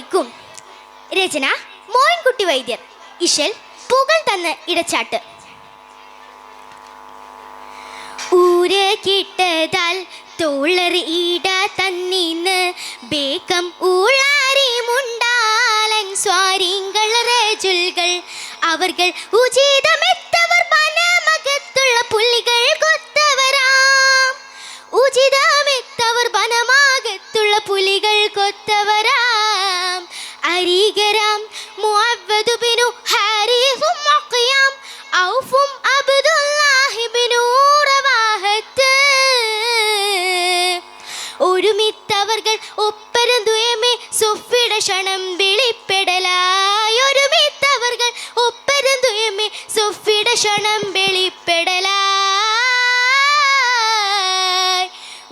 അലൈക്കും. രചന മോയിൻകുട്ടി വൈദ്യർ. ഇശൽ പുകൾ തന്ന് ഇടച്ചാട്ട്. ഊര കിട്ടതാൽ തോളറി ഈട തന്നിന്ന് ബേക്കം ഊളാരി മുണ്ടാലൻ സ്വാരിങ്ങൾ രജുൽകൾ അവർകൾ ഉചിതമെത്തവർ വനമകത്തുള്ള പുലികൾ കൊത്തവരാം. ഉചിതമെത്തവർ വനമാകത്തുള്ള പുലികൾ കൊത്തവരാം. അരികരാം മുഅവ്വദ് ബിനു ഹാരിസും മഖ്യാം ഔഫും അബ്ദുല്ലാഹി ബിനു റവാഹത്ത് ഒരുമിത്തവർകൾ ഒപ്പരന്തുയമേ സുഫിട ക്ഷണം വിളിപ്പെടലായി. ഒരുമിത്തവർകൾ ഒപ്പരന്തുയമേ സുഫിട ക്ഷണം വിളിപ്പെടലായി.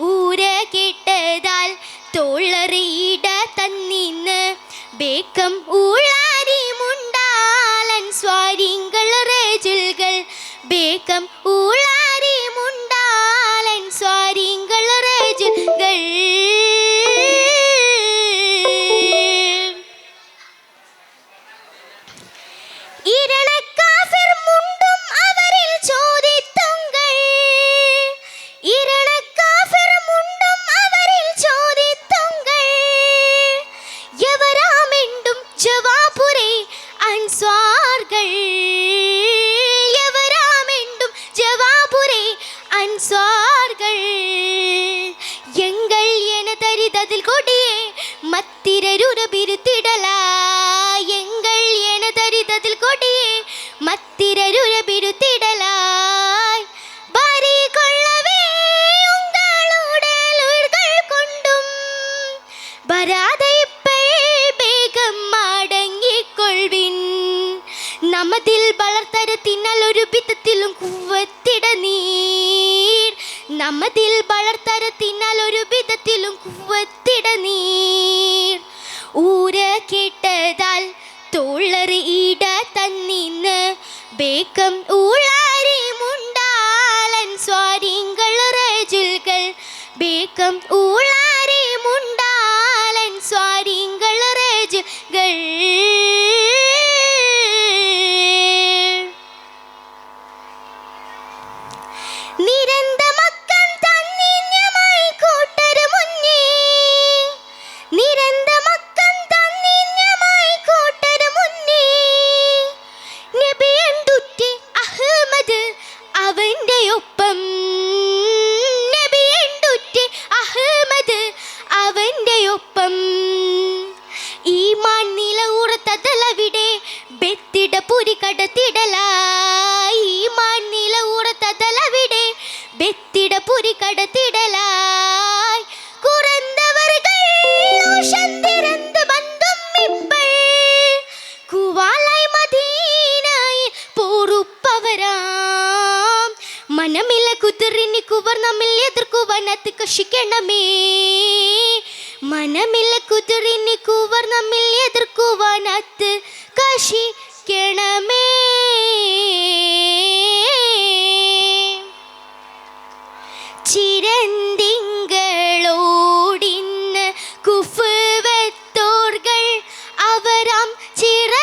ഊര കിട്ടതാൽ തോളറിയിട തന്നിന്ന് ബേക്കം ഊളാരി മുണ്ടാലൻ സ്വാരിങ്ങൾ രജുൽകൾ ബേക്കം ഊളാരി മുണ്ടാലൻ സ്വാരിങ്ങൾ രജുൽകൾ. ഇരണക്കാഫിർ മുണ്ടും അവരിൽ ചോദിത്തുങ്കൾ. ഇരണക്കാഫിർ മുണ്ടും അവരിൽ ചോദിത്തുങ്കൾ. യവരാമെണ്ടും ജവാബുരേ അൻസ്വാർകൾ. യവരാമെണ്ടും ജവാബുരേ അൻസ്വാർകൾ. എങ്കൾ എന തരിതതിൽ കൊടിയേ മത്തിരരുര ബിരുത്തിടലായി. എങ്കൾ എന തരിതതിൽ കൊടിയേ മത്തിരരുര ബിരുത്തിടലായി. ബരി കൊള്ളവേ ഉങ്ങളുടെ ലുകൾ കൊണ്ടും വരാതെ വേഗം മടങ്ങിക്കൊള്ളിൻ. നമ്മതിൽ വളർത്തരത്തിനാൽ ഒരു വിധത്തിലും കുവ്വത്തിട നീർ. നമ്മതിൽ വളർത്തരത്തിനാൽ ഒരു വിധത്തിലും കുവ്വത്തിട നീർ. ഊര കേട്ടതാൽ തോളറി ഈട തന്നിന്ന് ബേക്കം ഊളാരി മുണ്ടാലൻ സ്വാരിങ്ങൾ രജുൽകൾ ബേക്കം ഊളാരി മുണ്ടാലൻ സ്വാരിങ്ങൾ രജുൽകൾ. നിരന്തമക്കം തന്നിന്യമായി കൂട്ടരു മുന്നേ. നിരന്തമക്കം തന്നിന്യമായി കൂട്ടരു മുന്നേ. നബിയണ്ടുറ്റി അഹ്മദ് അവന്റെ ഒപ്പം. നബിയണ്ടുറ്റി അഹ്മദ് അവന്റെ ഒപ്പം. ഈമാൻ നില ഉറത്തതലവിടെ ബെത്തിട പുരി കടത്തിടലായി. ഈമാൻ നില ഉറത്തതലവിടെ ബെത്തിട പുരി കടത്തിടലായി. കുറന്തവർകൾ ഊഷന്തിരന്ത് ബന്ധും ഇപ്പൾ കുവാലായി മദീനയിൽ പോറുപ്പവരാം. മനമില്ല കുതിറിനി കുവർ നമ്മിൽ എതിർക്കുവാനത്ത് കഷിക്കണമേ. മനമില്ല കുതിറിനി കുവർ നമ്മിൽ എതിർക്കുവാനത്ത് കഷിക്കണമേ. ചിരന്തിങ്കളോടിന്ന് കുഫുവത്തോർകൾ അവരാം ചിറ